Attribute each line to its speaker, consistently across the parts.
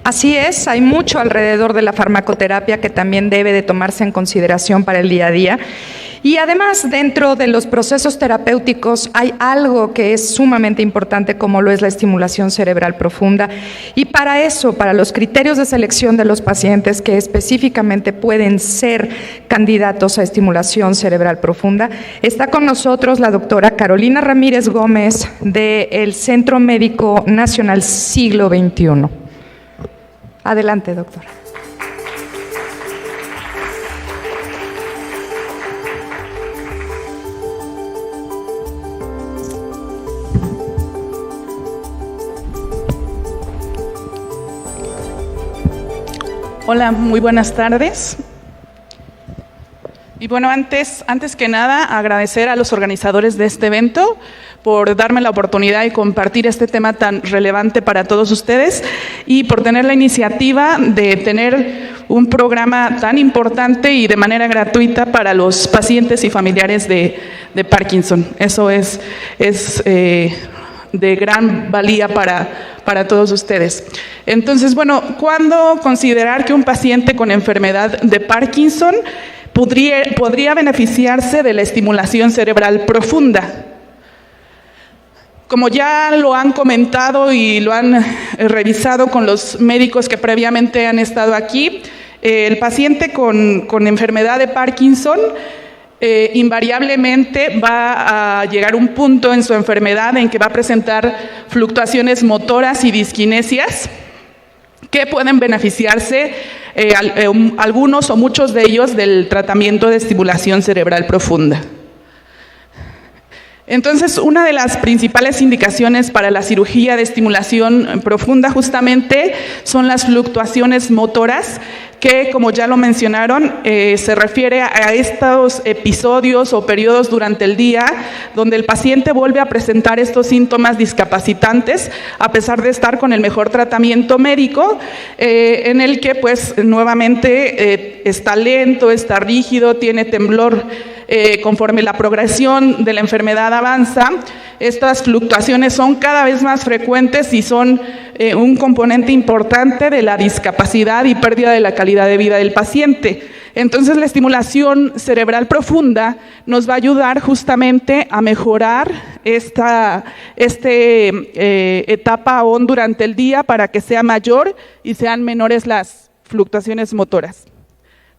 Speaker 1: Así es, hay mucho alrededor de la farmacoterapia que también debe de tomarse en consideración para el día a día. Y además, dentro de los procesos terapéuticos hay algo que es sumamente importante, como lo es la estimulación cerebral profunda. Y para eso, para los criterios de selección de los pacientes que específicamente pueden ser candidatos a estimulación cerebral profunda, está con nosotros la doctora Carolina Ramírez Gómez del Centro Médico Nacional Siglo XXI. Adelante, doctora.
Speaker 2: Hola, muy buenas tardes. Y bueno, antes que nada, agradecer a los organizadores de este evento por darme la oportunidad de compartir este tema tan relevante para todos ustedes y por tener la iniciativa de tener un programa tan importante y de manera gratuita para los pacientes y familiares de Parkinson. Eso es de gran valía para todos ustedes. Entonces, bueno, ¿cuándo considerar que un paciente con enfermedad de Parkinson podría beneficiarse de la estimulación cerebral profunda? Como ya lo han comentado y lo han revisado con los médicos que previamente han estado aquí, el paciente con enfermedad de Parkinson invariablemente va a llegar un punto en su enfermedad en que va a presentar fluctuaciones motoras y disquinesias que pueden beneficiarse algunos o muchos de ellos del tratamiento de estimulación cerebral profunda. Entonces, una de las principales indicaciones para la cirugía de estimulación profunda justamente son las fluctuaciones motoras, que como ya lo mencionaron, se refiere a estos episodios o periodos durante el día donde el paciente vuelve a presentar estos síntomas discapacitantes a pesar de estar con el mejor tratamiento médico, en el que pues nuevamente está lento, está rígido, tiene temblor. Conforme la progresión de la enfermedad avanza, estas fluctuaciones son cada vez más frecuentes y son un componente importante de la discapacidad y pérdida de la calidad de vida del paciente. Entonces, la estimulación cerebral profunda nos va a ayudar justamente a mejorar esta etapa aún durante el día para que sea mayor y sean menores las fluctuaciones motoras.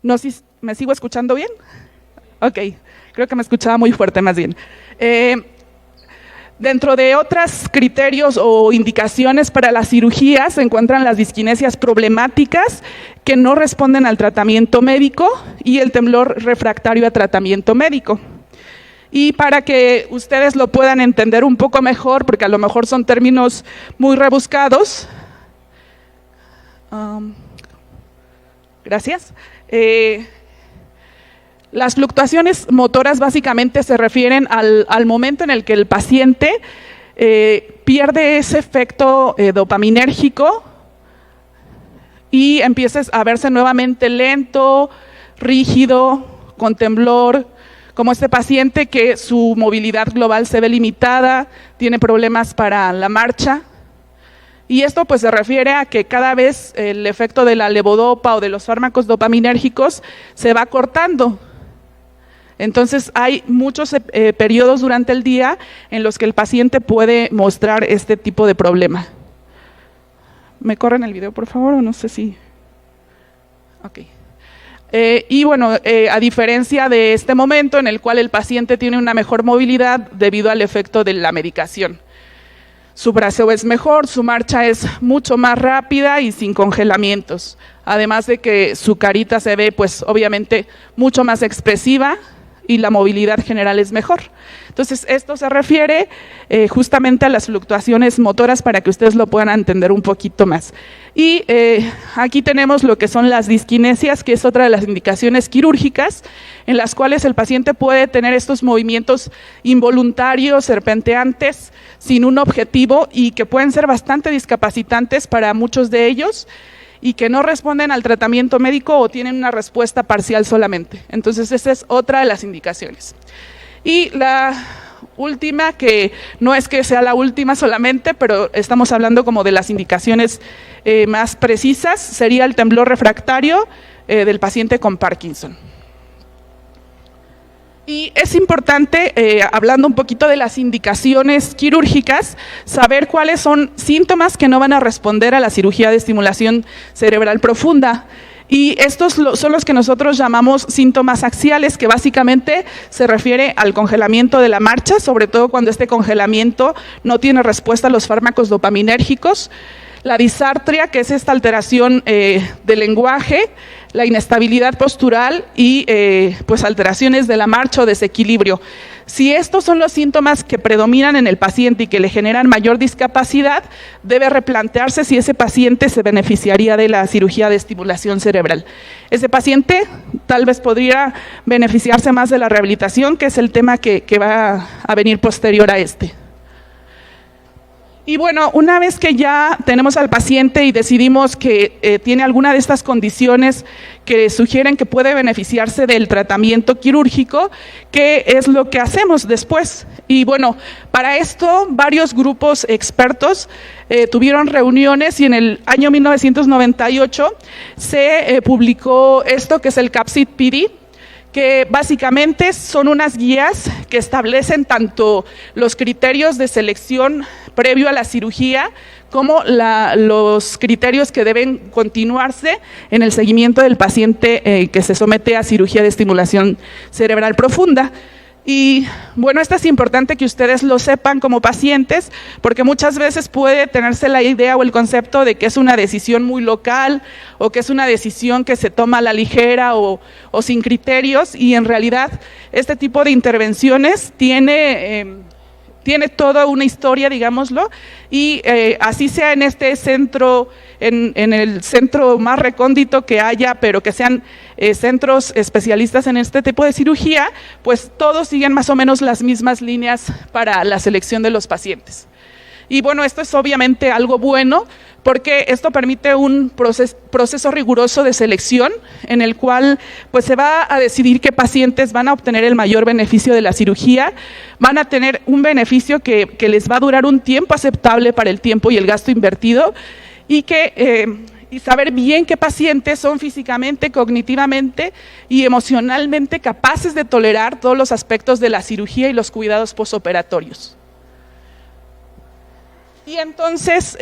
Speaker 2: No sé si me sigo escuchando bien. Ok, creo que me escuchaba muy fuerte más bien. Dentro de otros criterios o indicaciones para la cirugía se encuentran las disquinesias problemáticas que no responden al tratamiento médico y el temblor refractario a tratamiento médico. Y para que ustedes lo puedan entender un poco mejor, porque a lo mejor son términos muy rebuscados. Gracias. Las fluctuaciones motoras básicamente se refieren al momento en el que el paciente pierde ese efecto dopaminérgico y empieza a verse nuevamente lento, rígido, con temblor, como este paciente que su movilidad global se ve limitada, tiene problemas para la marcha. Y esto pues se refiere a que cada vez el efecto de la levodopa o de los fármacos dopaminérgicos se va cortando. Entonces hay muchos periodos durante el día en los que el paciente puede mostrar este tipo de problema. ¿Me corren el video, por favor? O no sé si… Ok. Y bueno, a diferencia de este momento en el cual el paciente tiene una mejor movilidad debido al efecto de la medicación. Su braceo es mejor, su marcha es mucho más rápida y sin congelamientos. Además de que su carita se ve pues obviamente mucho más expresiva y la movilidad general es mejor. Entonces, esto se refiere justamente a las fluctuaciones motoras para que ustedes lo puedan entender un poquito más. Y aquí tenemos lo que son las disquinesias, que es otra de las indicaciones quirúrgicas, en las cuales el paciente puede tener estos movimientos involuntarios, serpenteantes, sin un objetivo y que pueden ser bastante discapacitantes para muchos de ellos, y que no responden al tratamiento médico o tienen una respuesta parcial solamente. Entonces, esa es otra de las indicaciones. Y la última, que no es que sea la última solamente, pero estamos hablando como de las indicaciones más precisas, sería el temblor refractario del paciente con Parkinson. Y es importante, hablando un poquito de las indicaciones quirúrgicas, saber cuáles son síntomas que no van a responder a la cirugía de estimulación cerebral profunda. Y estos son los que nosotros llamamos síntomas axiales, que básicamente se refiere al congelamiento de la marcha, sobre todo cuando este congelamiento no tiene respuesta a los fármacos dopaminérgicos. La disartria, que es esta alteración del lenguaje, la inestabilidad postural y pues alteraciones de la marcha o desequilibrio. Si estos son los síntomas que predominan en el paciente y que le generan mayor discapacidad, debe replantearse si ese paciente se beneficiaría de la cirugía de estimulación cerebral. Ese paciente tal vez podría beneficiarse más de la rehabilitación, que es el tema que va a venir posterior a este. Y bueno, una vez que ya tenemos al paciente y decidimos que tiene alguna de estas condiciones que sugieren que puede beneficiarse del tratamiento quirúrgico, ¿qué es lo que hacemos después? Y bueno, para esto varios grupos expertos tuvieron reuniones y en el año 1998 se publicó esto que es el CAPCID-PD, que básicamente son unas guías que establecen tanto los criterios de selección previo a la cirugía como los criterios que deben continuarse en el seguimiento del paciente que se somete a cirugía de estimulación cerebral profunda. Y bueno, esto es importante que ustedes lo sepan como pacientes, porque muchas veces puede tenerse la idea o el concepto de que es una decisión muy local o que es una decisión que se toma a la ligera o sin criterios, y en realidad este tipo de intervenciones tiene toda una historia, digámoslo, y así sea en este centro, en el centro más recóndito que haya, pero que sean centros especialistas en este tipo de cirugía, pues todos siguen más o menos las mismas líneas para la selección de los pacientes. Y bueno, esto es obviamente algo bueno, porque esto permite un proceso riguroso de selección en el cual pues se va a decidir qué pacientes van a obtener el mayor beneficio de la cirugía, van a tener un beneficio que les va a durar un tiempo aceptable para el tiempo y el gasto invertido, y saber bien qué pacientes son físicamente, cognitivamente y emocionalmente capaces de tolerar todos los aspectos de la cirugía y los cuidados posoperatorios. Y entonces,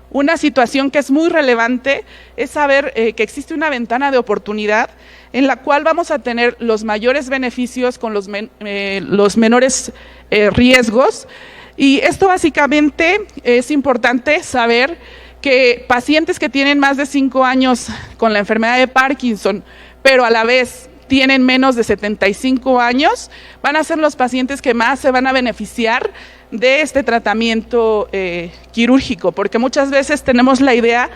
Speaker 2: una situación que es muy relevante es saber que existe una ventana de oportunidad en la cual vamos a tener los mayores beneficios con los menores riesgos. Y esto básicamente es importante saber que pacientes que tienen más de 5 años con la enfermedad de Parkinson, pero a la vez tienen menos de 75 años, van a ser los pacientes que más se van a beneficiar de este tratamiento quirúrgico, porque muchas veces tenemos la idea,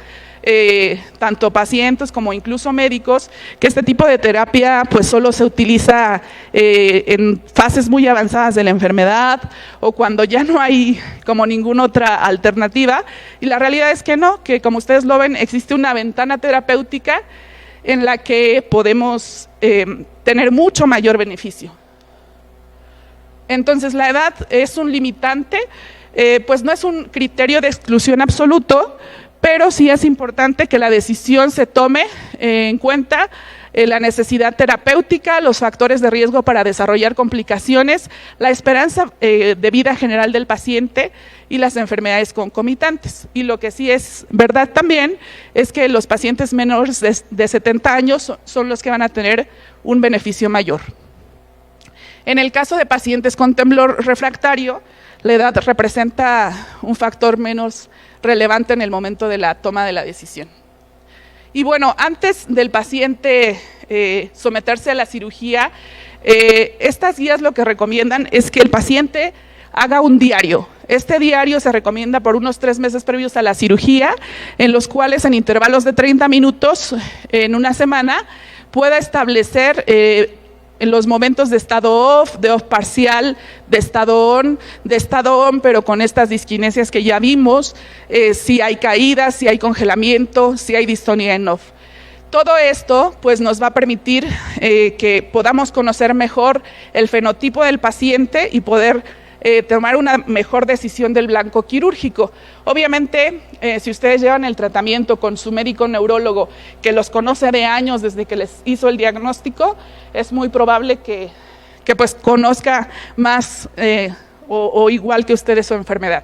Speaker 2: tanto pacientes como incluso médicos, que este tipo de terapia pues solo se utiliza en fases muy avanzadas de la enfermedad o cuando ya no hay como ninguna otra alternativa, y la realidad es que no, que como ustedes lo ven, existe una ventana terapéutica en la que podemos tener mucho mayor beneficio. Entonces la edad es un limitante, pues no es un criterio de exclusión absoluto, pero sí es importante que la decisión se tome en cuenta la necesidad terapéutica, los factores de riesgo para desarrollar complicaciones, la esperanza de vida general del paciente y las enfermedades concomitantes. Y lo que sí es verdad también es que los pacientes menores de 70 años son los que van a tener un beneficio mayor. En el caso de pacientes con temblor refractario, la edad representa un factor menos relevante en el momento de la toma de la decisión. Y bueno, antes del paciente someterse a la cirugía, estas guías lo que recomiendan es que el paciente haga un diario. Este diario se recomienda por unos 3 meses previos a la cirugía, en los cuales en intervalos de 30 minutos en una semana pueda establecer en los momentos de estado off, de off parcial, de estado on, pero con estas disquinesias que ya vimos, si hay caídas, si hay congelamiento, si hay distonía en off. todo esto pues, nos va a permitir que podamos conocer mejor el fenotipo del paciente y poder tomar una mejor decisión del blanco quirúrgico. Obviamente, si ustedes llevan el tratamiento con su médico neurólogo, que los conoce de años desde que les hizo el diagnóstico, es muy probable que pues conozca más o igual que ustedes su enfermedad.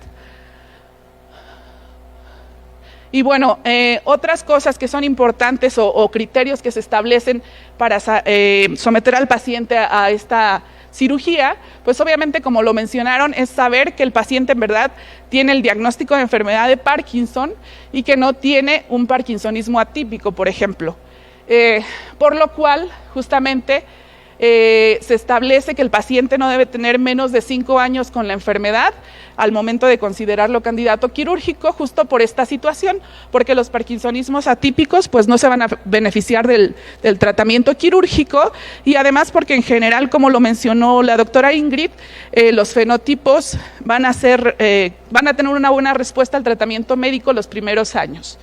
Speaker 2: Y bueno, otras cosas que son importantes o criterios que se establecen para someter al paciente a esta cirugía, pues obviamente, como lo mencionaron, es saber que el paciente en verdad tiene el diagnóstico de enfermedad de Parkinson y que no tiene un parkinsonismo atípico, por ejemplo. Por lo cual, justamente, se establece que el paciente no debe tener menos de 5 años con la enfermedad al momento de considerarlo candidato quirúrgico, justo por esta situación, porque los parkinsonismos atípicos pues no se van a beneficiar del tratamiento quirúrgico, y además porque en general, como lo mencionó la doctora Ingrid, los fenotipos van a tener una buena respuesta al tratamiento médico los primeros años.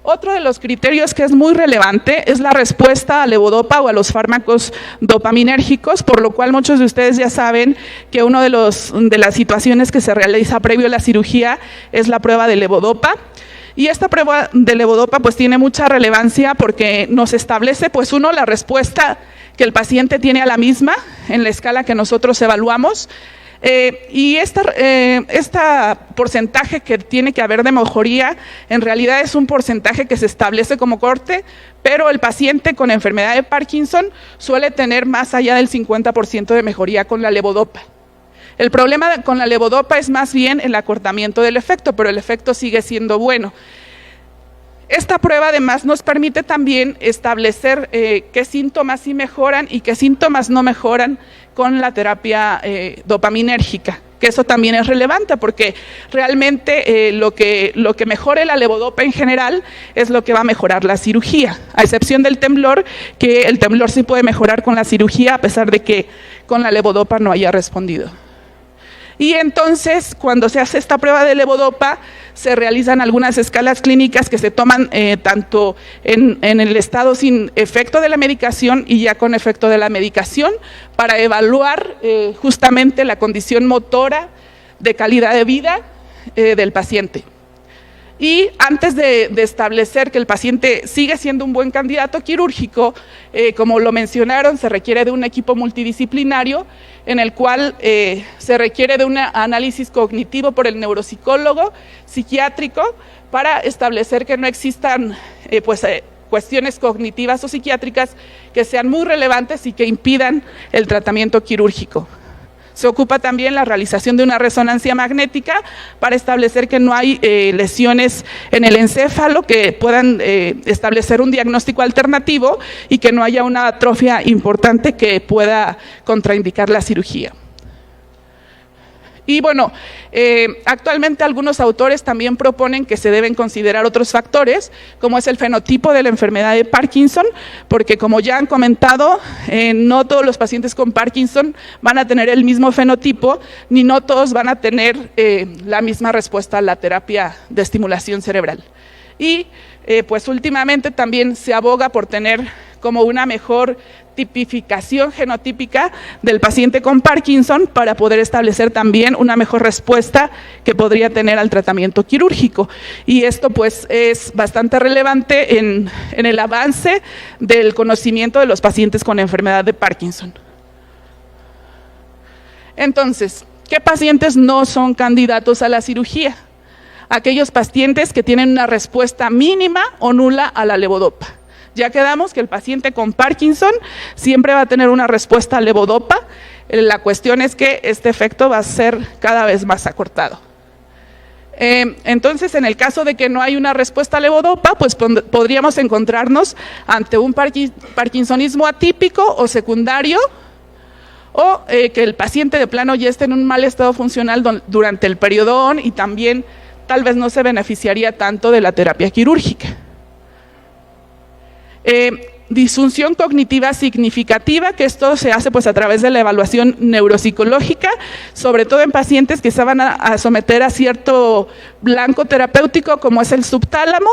Speaker 2: Otro de los criterios que es muy relevante es la respuesta a levodopa o a los fármacos dopaminérgicos, por lo cual muchos de ustedes ya saben que una de las situaciones que se realiza previo a la cirugía es la prueba de levodopa. Y esta prueba de levodopa pues tiene mucha relevancia porque nos establece pues uno, la respuesta que el paciente tiene a la misma en la escala que nosotros evaluamos. Y este porcentaje que tiene que haber de mejoría, en realidad es un porcentaje que se establece como corte, pero el paciente con enfermedad de Parkinson suele tener más allá del 50% de mejoría con la levodopa. El problema con la levodopa es más bien el acortamiento del efecto, pero el efecto sigue siendo bueno. Esta prueba además nos permite también establecer qué síntomas sí mejoran y qué síntomas no mejoran con la terapia dopaminérgica, que eso también es relevante porque realmente lo que mejore la levodopa en general es lo que va a mejorar la cirugía, a excepción del temblor, que el temblor sí puede mejorar con la cirugía a pesar de que con la levodopa no haya respondido. Y entonces, cuando se hace esta prueba de levodopa, se realizan algunas escalas clínicas que se toman tanto en el estado sin efecto de la medicación y ya con efecto de la medicación para evaluar justamente la condición motora de calidad de vida del paciente. Y antes de establecer que el paciente sigue siendo un buen candidato quirúrgico, como lo mencionaron, se requiere de un equipo multidisciplinario en el cual se requiere de un análisis cognitivo por el neuropsicólogo, psiquiátrico, para establecer que no existan cuestiones cognitivas o psiquiátricas que sean muy relevantes y que impidan el tratamiento quirúrgico. Se ocupa también la realización de una resonancia magnética para establecer que no hay lesiones en el encéfalo que puedan establecer un diagnóstico alternativo y que no haya una atrofia importante que pueda contraindicar la cirugía. Y bueno, actualmente algunos autores también proponen que se deben considerar otros factores, como es el fenotipo de la enfermedad de Parkinson, porque como ya han comentado, no todos los pacientes con Parkinson van a tener el mismo fenotipo, ni no todos van a tener la misma respuesta a la terapia de estimulación cerebral. Y pues últimamente también se aboga por tener como una mejor tipificación genotípica del paciente con Parkinson para poder establecer también una mejor respuesta que podría tener al tratamiento quirúrgico. Y esto pues es bastante relevante en el avance del conocimiento de los pacientes con enfermedad de Parkinson. Entonces, ¿qué pacientes no son candidatos a la cirugía? Aquellos pacientes que tienen una respuesta mínima o nula a la levodopa. Ya quedamos que el paciente con Parkinson siempre va a tener una respuesta a levodopa. La cuestión es que este efecto va a ser cada vez más acortado. Entonces, en el caso de que no hay una respuesta a levodopa, pues podríamos encontrarnos ante un parkinsonismo atípico o secundario, o que el paciente de plano ya esté en un mal estado funcional durante el periodo ON y también tal vez no se beneficiaría tanto de la terapia quirúrgica. Disfunción cognitiva significativa, que esto se hace pues a través de la evaluación neuropsicológica, sobre todo en pacientes que se van a someter a cierto blanco terapéutico como es el subtálamo,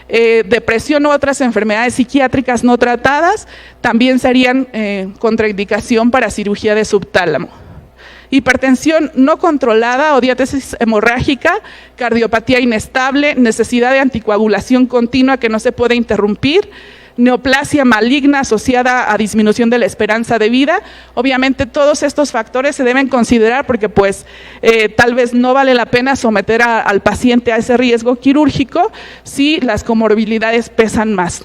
Speaker 2: depresión u otras enfermedades psiquiátricas no tratadas, también serían contraindicación para cirugía de subtálamo. Hipertensión no controlada o diátesis hemorrágica, cardiopatía inestable, necesidad de anticoagulación continua que no se puede interrumpir, neoplasia maligna asociada a disminución de la esperanza de vida. Obviamente todos estos factores se deben considerar porque pues tal vez no vale la pena someter al paciente a ese riesgo quirúrgico si las comorbilidades pesan más.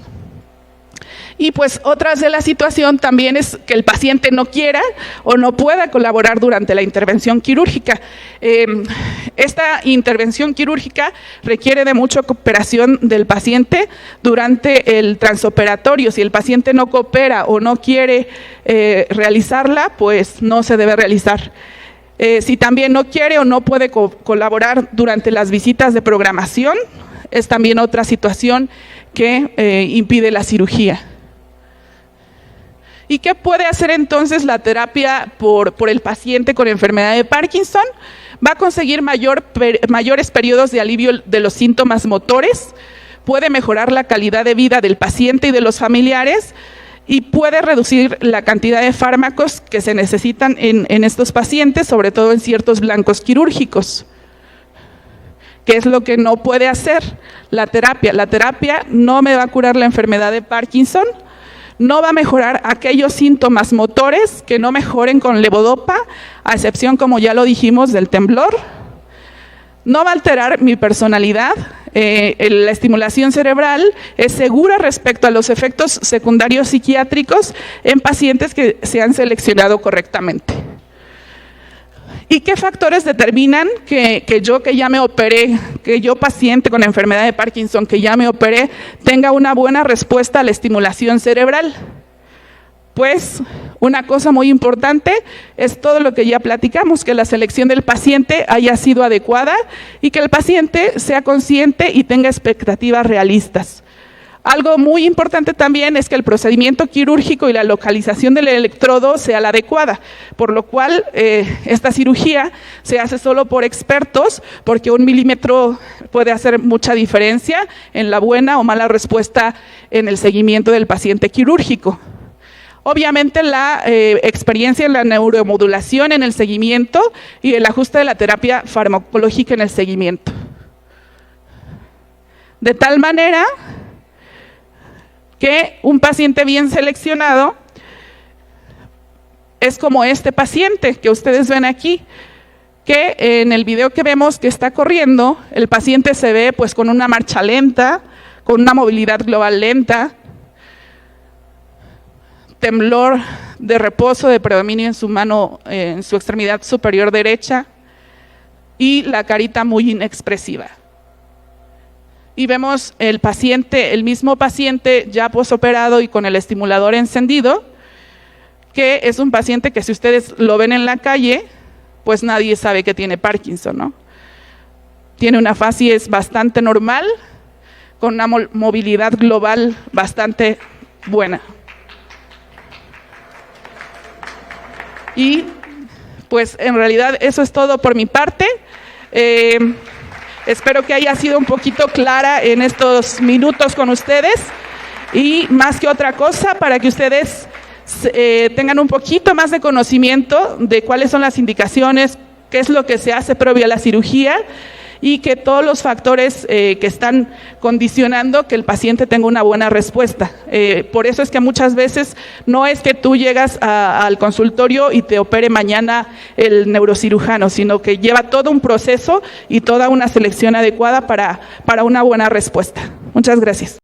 Speaker 2: Y pues otras de la situación también es que el paciente no quiera o no pueda colaborar durante la intervención quirúrgica. Esta intervención quirúrgica requiere de mucha cooperación del paciente durante el transoperatorio. Si el paciente no coopera o no quiere realizarla, pues no se debe realizar. Si también no quiere o no puede colaborar durante las visitas de programación, es también otra situación que impide la cirugía. ¿Y qué puede hacer entonces la terapia por el paciente con enfermedad de Parkinson? Va a conseguir mayores periodos de alivio de los síntomas motores, puede mejorar la calidad de vida del paciente y de los familiares y puede reducir la cantidad de fármacos que se necesitan en estos pacientes, sobre todo en ciertos blancos quirúrgicos. ¿Qué es lo que no puede hacer la terapia? La terapia no me va a curar la enfermedad de Parkinson, no va a mejorar aquellos síntomas motores que no mejoren con levodopa, a excepción, como ya lo dijimos, del temblor. No va a alterar mi personalidad. La estimulación cerebral es segura respecto a los efectos secundarios psiquiátricos en pacientes que se han seleccionado correctamente. ¿Y qué factores determinan que yo que ya me operé, que yo paciente con enfermedad de Parkinson que ya me operé, tenga una buena respuesta a la estimulación cerebral? Pues una cosa muy importante es todo lo que ya platicamos, que la selección del paciente haya sido adecuada y que el paciente sea consciente y tenga expectativas realistas. Algo muy importante también es que el procedimiento quirúrgico y la localización del electrodo sea la adecuada, por lo cual esta cirugía se hace solo por expertos, porque 1 milímetro puede hacer mucha diferencia en la buena o mala respuesta en el seguimiento del paciente quirúrgico. Obviamente la experiencia en la neuromodulación en el seguimiento y el ajuste de la terapia farmacológica en el seguimiento. De tal manera que un paciente bien seleccionado es como este paciente que ustedes ven aquí, que en el video que vemos que está corriendo, el paciente se ve pues con una marcha lenta, con una movilidad global lenta, temblor de reposo, de predominio en su mano, en su extremidad superior derecha y la carita muy inexpresiva. Y vemos el paciente, el mismo paciente ya posoperado y con el estimulador encendido, que es un paciente que si ustedes lo ven en la calle, pues nadie sabe que tiene Parkinson, ¿no? Tiene una facies bastante normal, con una movilidad global bastante buena. Y pues en realidad eso es todo por mi parte. Espero que haya sido un poquito clara en estos minutos con ustedes y más que otra cosa para que ustedes tengan un poquito más de conocimiento de cuáles son las indicaciones, qué es lo que se hace previo a la cirugía y que todos los factores que están condicionando que el paciente tenga una buena respuesta. Por eso es que muchas veces no es que tú llegas al consultorio y te opere mañana el neurocirujano, sino que lleva todo un proceso y toda una selección adecuada para una buena respuesta. Muchas gracias.